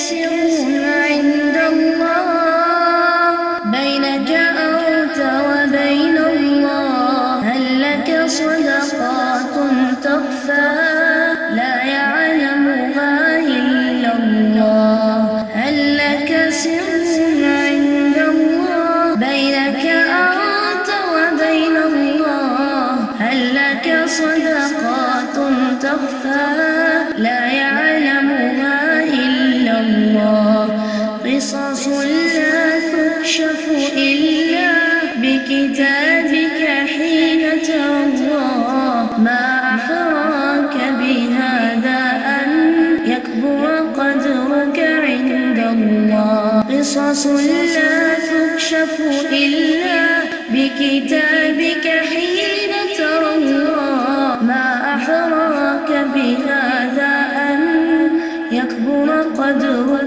سر عند الله بينك أنت وبين الله. هل لك صدقات تخفى لا يعلمها إلا الله؟ هل لك سر عند الله بينك أنت وبين الله؟ هل لك صدقات تخفى لا يعلمها إلا الله؟ قصص لا تكشف إلا بكتابك حين ترضى. ما أحراك بهذا أن يكبر قدرك عند الله. قصص لا تكشف إلا بكتابك حين ترضى. ما أحراك بهذا أن يكبر قدرك